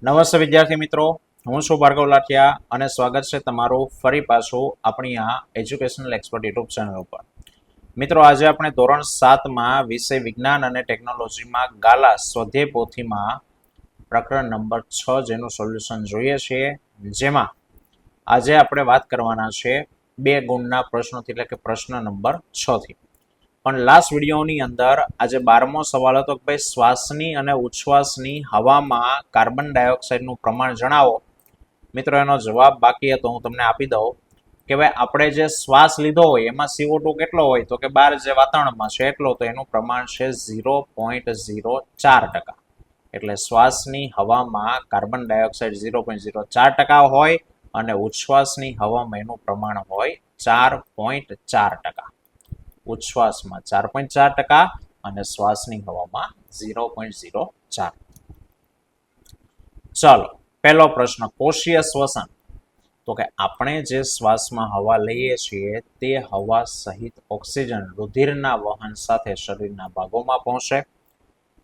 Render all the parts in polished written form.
નમસ્તે વિદ્યાર્થી મિત્રો, હું છું ભાર્ગવ લાઠિયા અને સ્વાગત છે તમારું ફરી પાછું આપણી આ એજ્યુકેશનલ એક્સપર્ટ યુટ્યુબ ચેનલ ઉપર. મિત્રો, આજે આપણે ધોરણ 7માં વિષય વિજ્ઞાન અને ટેકનોલોજીમાં ગાલા સ્વાધ્યાય પોથીમાં પ્રકરણ નંબર 6 જેનું સોલ્યુશન જોઈએ છીએ, જેમાં આજે આપણે વાત કરવાના છે 2 ગુણના પ્રશ્નોથી, એટલે કે પ્રશ્ન નંબર 6 થી. પણ લાસ્ટ વિડીયોની અંદર આજે 12મો સવાલ હતો કે ભાઈ શ્વાસની અને ઉચ્છ્વાસની હવામાં કાર્બન ડાયોક્સાઇડનું પ્રમાણ જણાવો. મિત્રો, એનો જવાબ બાકી હતો, હું તમને આપી દઉં કે ભાઈ આપણે જે શ્વાસ લીધો હોય એમાં CO2 કેટલો હોય તો કે બહાર જે વાતાવરણમાં છે એટલો, તો એનું પ્રમાણ છે 0.04%. એટલે શ્વાસની હવામાં કાર્બન ડાયોક્સાઇડ 0.04% હોય અને ઉચ્છ્વાસની હવામાં એનું પ્રમાણ હોય 4.4%. ઉચ્છ્વાસમાં 4.4% અને શ્વાસની હવામાં 0.04. ચાલો, પહેલો પ્રશ્ન, કોષીય શ્વસન. તો કે આપણે જે શ્વાસમાં હવા લઈએ છીએ તે હવા સહિત ઓક્સિજન રુધિરના વહન સાથે શરીરના ભાગોમાં પહોંચે,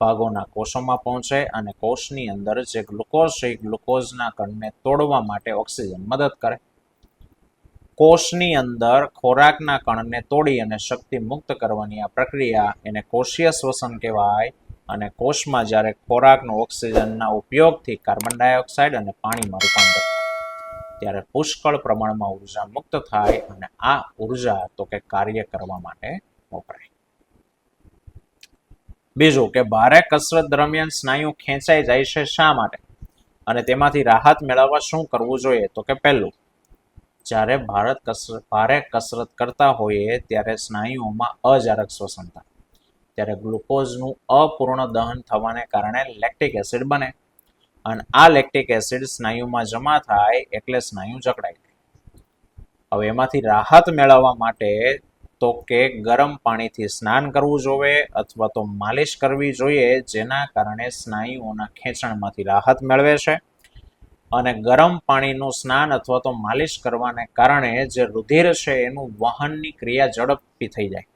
ભાગોના કોષોમાં પહોંચે અને કોષની અંદર જે ગ્લુકોઝ છે ગ્લુકોઝના કણને તોડવા માટે ઓક્સિજન મદદ કરે. કોષની અંદર ખોરાકના કણને તોડી અને શક્તિ મુક્ત કરવાની આ પ્રક્રિયા એને કોષીય શ્વસન કહેવાય. અને કોષમાં જ્યારે ખોરાકનો ઓક્સિજનના ઉપયોગથી કાર્બન ડાયોક્સાઇડ અને પાણીમાં રૂપાંતર થાય ત્યારે પુષ્કળ પ્રમાણમાં ઉર્જા મુક્ત થાય અને આ ઉર્જા તો કે કાર્ય કરવા માટે વપરાય. બીજું કે ભારે કસરત દરમિયાન સ્નાયુ ખેંચાઈ જાય છે, શા માટે? અને તેમાંથી રાહત મેળવવા શું કરવું જોઈએ? તો કે પહેલું, જ્યારે ભારે કસરત કરતા હોઈએ ત્યારે સ્નાયુઓમાં અજારક શ્વસન થાય, ત્યારે ગ્લુકોઝનું અપૂર્ણ દહન થવાને કારણે લેક્ટિક એસિડ બને અને આ લેક્ટિક એસિડ સ્નાયુમાં જમા થાય એટલે સ્નાયુ જકડાઈ જાય. હવે એમાંથી રાહત મેળવવા માટે તો કે ગરમ પાણીથી સ્નાન કરવું જોઈએ અથવા તો માલિશ કરવી જોઈએ, જેના કારણે સ્નાયુઓના ખેંચાણમાંથી રાહત મેળવે છે. અને ગરમ પાણીનું સ્નાન અથવા તો માલિશ કરવાને કારણે જે રુધિર છે એનું વહનની ક્રિયા ઝડપથી થઈ જાય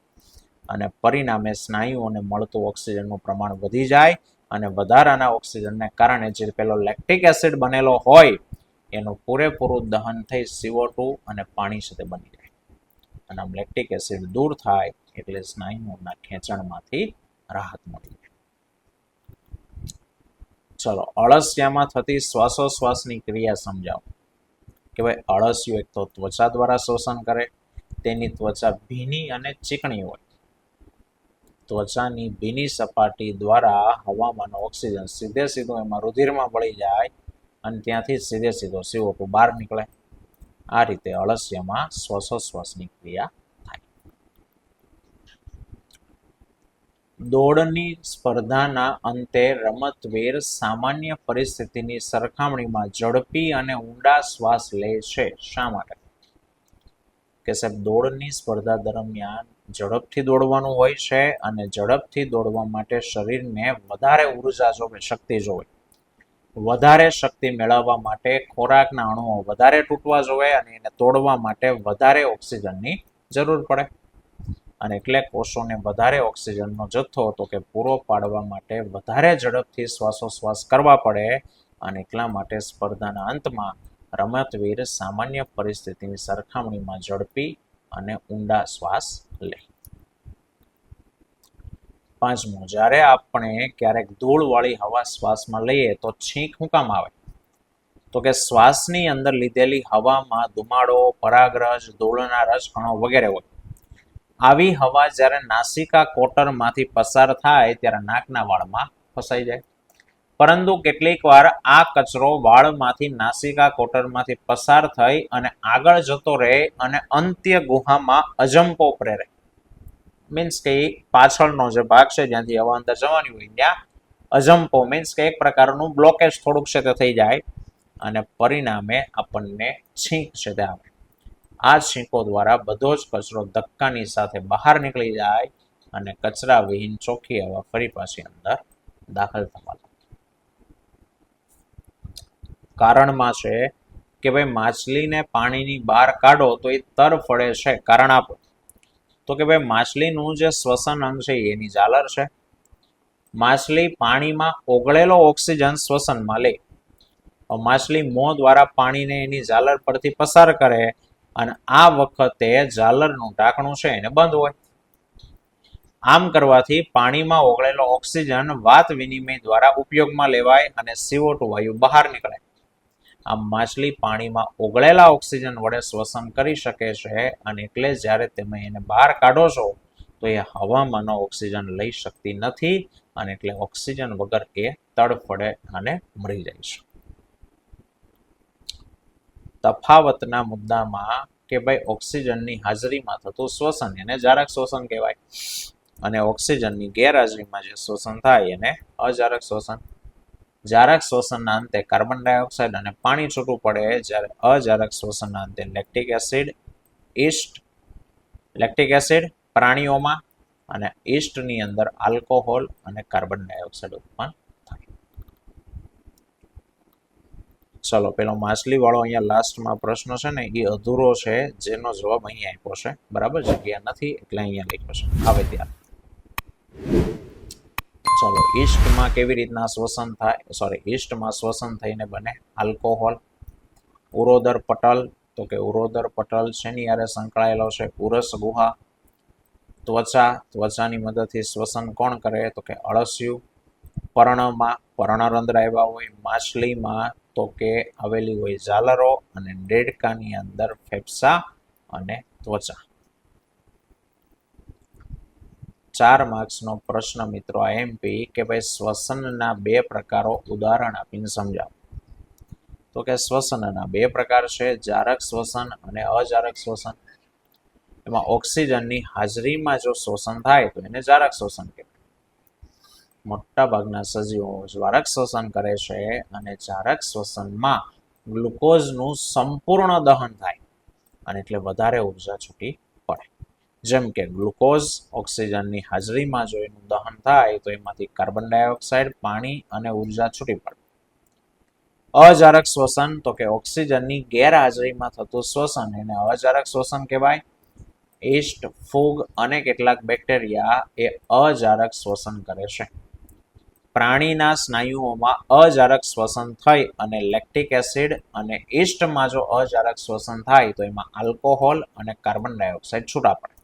અને પરિણામે સ્નાયુઓને મળતું ઓક્સિજનનું પ્રમાણ વધી જાય અને વધારાના ઓક્સિજનને કારણે જે પેલો લેક્ટિક એસિડ બનેલો હોય એનું પૂરેપૂરું દહન થઈ CO2 અને પાણી સાથે બની જાય અને આમ લેક્ટિક એસિડ દૂર થાય એટલે સ્નાયુઓના ખેંચાણમાંથી રાહત મળી જાય. ચલો, અળસિયામાં થતી શ્વાસોશ્વાસની ક્રિયા સમજાવો. કે ભાઈ અળસિયું એક તો ત્વચા દ્વારા શ્વસન કરે, તેની ત્વચા ભીની અને ચીકણી હોય. ત્વચાની ભીની સપાટી દ્વારા હવામાંનો ઓક્સિજન સીધે સીધો એમાં રુધિરમાં ભળી જાય અને ત્યાંથી સીધે સીધો CO2 બહાર નીકળે. આ રીતે અળસિયામાં શ્વાસોશ્વાસની ક્રિયા થાય. દોડની સ્પર્ધાના અંતે રમતવીર સામાન્ય પરિસ્થિતિની સરખામણીમાં ઝડપી અને ઊંડા શ્વાસ લે છે, શા માટે? કે સાહેબ, દોડની સ્પર્ધા દરમિયાન ઝડપથી દોડવાનું હોય છે અને ઝડપથી દોડવા માટે શરીરને વધારે ઉર્જા જોવે, શક્તિ જોવે. વધારે શક્તિ મેળવવા માટે ખોરાકના અણુઓ વધારે તૂટવા જોવે અને એને તોડવા માટે વધારે ઓક્સિજનની જરૂર પડે. અને એટલે કોષોને વધારે ઓક્સિજનનો જથ્થો તો કે પૂરો પાડવા માટે વધારે ઝડપથી શ્વાસોશ્વાસ કરવા પડે અને એટલા માટે સ્પર્ધાના અંતમાં રમતવીર સામાન્ય પરિસ્થિતિની સરખામણીમાં ઝડપી અને ઊંડા શ્વાસ લે. પાંચમું, જ્યારે આપણે ક્યારેક ધૂળવાળી હવા શ્વાસમાં લઈએ તો છીંક શું કામ આવે? તો કે શ્વાસની અંદર લીધેલી હવામાં ધુમાડો, પરાગરજ, ધૂળના રજકણો વગેરે હોય. આવી હવા જ્યારે નાસિકા કોટરમાંથી પસાર થાય ત્યારે નાકના વાળમાં ફસાઈ જાય. પરંતુ કેટલીક વાર આ કચરો વાળમાંથી નાસિકા કોટરમાંથી પસાર થઈ અને આગળ જતો રહે અને અંત્ય ગુહામાં અજંપો પ્રેરે. મીન્સ કે પાછળનો જે ભાગ છે જ્યાંથી હવા અંદર જવાની હોય ત્યાં અજંપો મીન્સ કે એક પ્રકારનું બ્લોકેજ થોડુંક છે તે થઈ જાય અને પરિણામે આપણને છીંક છે તે આવે. આ છીંકો દ્વારા બધો જ કચરો ધક્કાની સાથે બહાર નીકળી જાય અને કચરા વિહીન ચોખ્ખી હવા ફરી પાછી અંદર દાખલ થવા લાગે. કારણમાં છે કે ભાઈ માછલીને પાણીની બહાર કાઢો તો એ તરફડે છે, કારણ આપો. તો કે ભાઈ માછલીનું જે શ્વસન અંગ છે એની ઝાલર છે. માછલી પાણીમાં ઓગળેલો ઓક્સિજન શ્વસનમાં લે માછલી મોં દ્વારા પાણીને એની ઝાલર પરથી પસાર કરે અને આ વખતે ઝાલરનું ઢાંકણું છે એને બંધ હોય. આમ કરવાથી પાણીમાં ઓગળેલો ઓક્સિજન વાત વિનિમય દ્વારા ઉપયોગમાં લેવાય અને CO2 વાયુ બહાર નીકળે. આમ માછલી પાણીમાં ઓગળેલા ઓક્સિજન વડે શ્વસન કરી શકે છે અને એટલે જ્યારે તમે એને બહાર કાઢો છો તો એ હવામાંનો ઓક્સિજન લઈ શકતી નથી અને એટલે ઓક્સિજન વગર એ તડફડે અને મરી જાય છે. તફાવતના મુદ્દામાં કે ભાઈ ઓક્સિજનની હાજરીમાં થતું શ્વસન એને જારક શ્વસન કહેવાય અને ઓક્સિજનની ગેરહાજરીમાં જે શ્વસન થાય એને અજારક શ્વસન. જારક શ્વસનના અંતે કાર્બન ડાયોક્સાઇડ અને પાણી છૂટું પડે, જ્યારે અજારક શ્વસનના અંતે લેક્ટિક એસિડ પ્રાણીઓમાં અને ઈસ્ટની અંદર આલ્કોહોલ અને કાર્બન ડાયોક્સાઇડ ઉત્પન્ન થાય. ચલો પેલો માછલી વાળો અહીંયા લાસ્ટમાં પ્રશ્ન છે ને એ અધૂરો છે, જેનો જવાબ અહીંયા આપ્યો છે. બરાબર, જગ્યા નથી એટલે અહીંયા લખ્યો છે. આવે ત્યારે ચલો ઈસ્ટમાં કેવી રીતના શ્વસન થાય, ઈસ્ટમાં શ્વસન થઈને બને આલ્કોહોલ. ઉરોદર પટલ, તો કે ઉરોદર પટલ શેની હારે સંકળાયેલો છે? ઉરસ ગુહા. ત્વચાની મદદથી શ્વસન કોણ કરે? તો કે અળસિયું. પર્ણમાં પર્ણરંધ્ર આવ્યા હોય. માછલીમાં તો કે આવેલી હોય ઝાલરો અને દેડકાની અંદર ફેફસા અને ત્વચા. 4 માર્ક્સનો પ્રશ્ન મિત્રો એમપી કે ભાઈ શ્વસનના 2 પ્રકારો ઉદાહરણ આપીને સમજાવો. તો કે શ્વસનના 2 પ્રકાર છે, જારક શ્વસન અને અજારક શ્વસન. એમાં ઓક્સિજનની હાજરીમાં જો શ્વસન થાય તો એને જારક શ્વસન કહેવાય. મોટા ભાગના સજીવો જારક શ્વસન કરે છે અને જારક શ્વસનમાં ગ્લુકોઝનું સંપૂર્ણ દહન થાય અને એટલે વધારે ઉર્જા છૂટી પડે. જેમ કે ગ્લુકોઝ ઓક્સિજનની હાજરીમાં જો એનું દહન થાય તો એમાંથી કાર્બન ડાયોક્સાઇડ, પાણી અને ઉર્જા છૂટી પડે. અજારક શ્વસન તો કે ઓક્સિજનની ગેરહાજરીમાં થતું શ્વસન એને અજારક શ્વસન કહેવાય. ઈસ્ટ, ફૂગ અને કેટલાક બેક્ટેરિયા એ અજારક શ્વસન કરે છે. પ્રાણીના સ્નાયુઓમાં અજારક શ્વસન થઈ અને લેક્ટિક એસિડ અને ઈસ્ટમાં જો અજારક શ્વસન થાય તો એમાં આલ્કોહોલ અને કાર્બન ડાયોક્સાઇડ છૂટા પડે.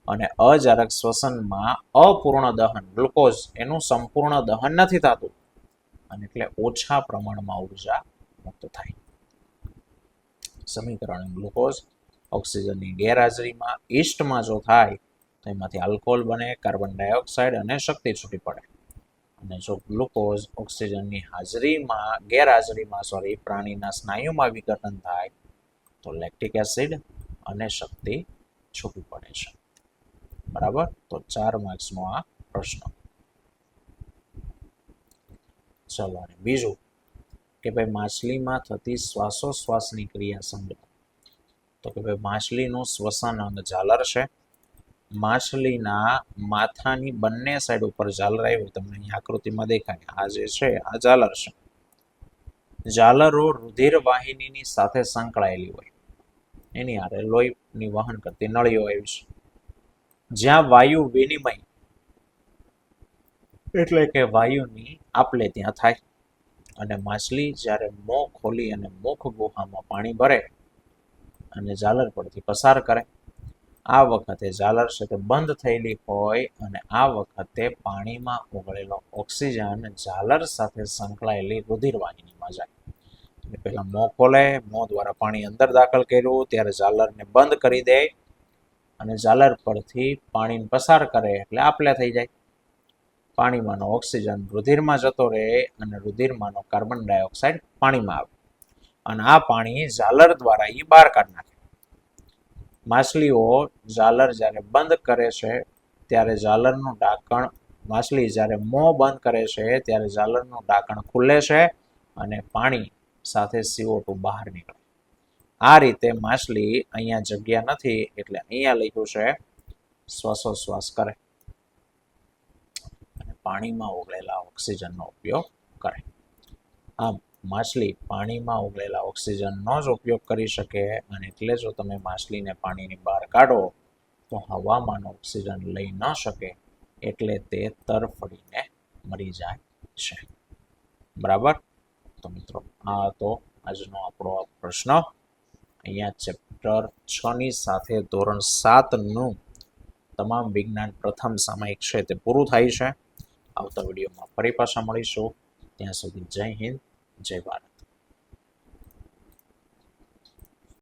અને અજારક શ્વસનમાં અપૂર્ણ દહન ગ્લુકોઝ એનું સંપૂર્ણ દહન નથી થતું અને એટલે ઓછા પ્રમાણમાં ઉર્જા મુક્ત થાય. સમીકરણ ગ્લુકોઝ ઓક્સિજનની ગેરહાજરીમાં ઈસ્ટમાં જો થાય તો એમાંથી આલ્કોહોલ બને, કાર્બન ડાયોક્સાઇડ અને શક્તિ છૂટી પડે. અને જો ગ્લુકોઝ ઓક્સિજનની ગેરહાજરીમાં પ્રાણીના સ્નાયુમાં વિઘટન થાય તો લેક્ટિક એસિડ અને શક્તિ છૂટી પડે છે. બરાબર, તો 4 માર્ક્સનો આ પ્રશ્ન. ચલો અને બીજું કે ભાઈ માછલીમાં થતી શ્વાસોશ્વાસની ક્રિયા સમજો. તો કે ભાઈ માછલીનું શ્વસન અંગ ઝાલર છે. માછલીના માથાની બંને સાઈડ ઉપર ઝાલર આવી, તમને અહીં આકૃતિમાં દેખાય. આ જે છે આ ઝાલર છે. ઝાલરો રુધિર વાહિનીની સાથે સંકળાયેલી હોય, એની હારે લોહીની વહન કરતી નળીઓ આવી છે. જ્યાં વાયુ વિનિમય એટલે કે વાયુની આપલે ત્યાં થાય અને માછલી જ્યારે મોં ખોલી અને મુખ ગુહામાં પાણી ભરે અને ઝાલર પરથી પસાર કરે, આ વખતે ઝાલર છે તે બંધ થયેલી હોય અને આ વખતે પાણીમાં ઓગળેલો ઓક્સિજન ઝાલર સાથે સંકળાયેલી રુધિર વાહિનીમાં જાય. એટલે પહેલા મોં ખોલે, મોં દ્વારા પાણી અંદર દાખલ કર્યું ત્યારે ઝાલરને બંધ કરી દે અને ઝાલર પરથી પાણી પસાર કરે એટલે આપલે થઈ જાય. પાણીમાંનો ઓક્સિજન રુધિરમાં જતો રહે અને રુધિરમાંનો કાર્બન ડાયોક્સાઇડ પાણીમાં આવે અને આ પાણી ઝાલર દ્વારા એ બહાર કાઢી નાખે. માછલીઓ ઝાલર જ્યારે બંધ કરે છે ત્યારે ઝાલરનું ઢાંકણ, માછલી જ્યારે મોં બંધ કરે છે ત્યારે ઝાલરનું ઢાંકણ ખુલે છે અને પાણી સાથે CO2 બહાર નીકળે. આ રીતે માછલી, અહીંયા જગ્યા નથી એટલે અહીંયા લખ્યું છે શ્વાસોશ્વાસ કરે અને પાણીમાં ઓગળેલા ઓક્સિજનનો ઉપયોગ કરે. આમ માછલી પાણીમાં ઓગળેલા ઓક્સિજનનો જ ઉપયોગ કરી શકે અને એટલે જો તમે માછલીને પાણીની બહાર કાઢો તો હવામાં ઓક્સિજન લઈ ન શકે એટલે તે તરફડીને મરી જાય છે. બરાબર, તો મિત્રો આ તો આજનો આપણો આ પ્રશ્ન. અહીંયા ચેપ્ટર 6 ની સાથે ધોરણ 7 નું તમામ વિજ્ઞાન પ્રથમ સામયિક છે તે પૂરું થાય છે. આવતા વિડીયોમાં ફરી પાછા મળીશું. ત્યાં સુધી જય હિન્દ, જય ભારત.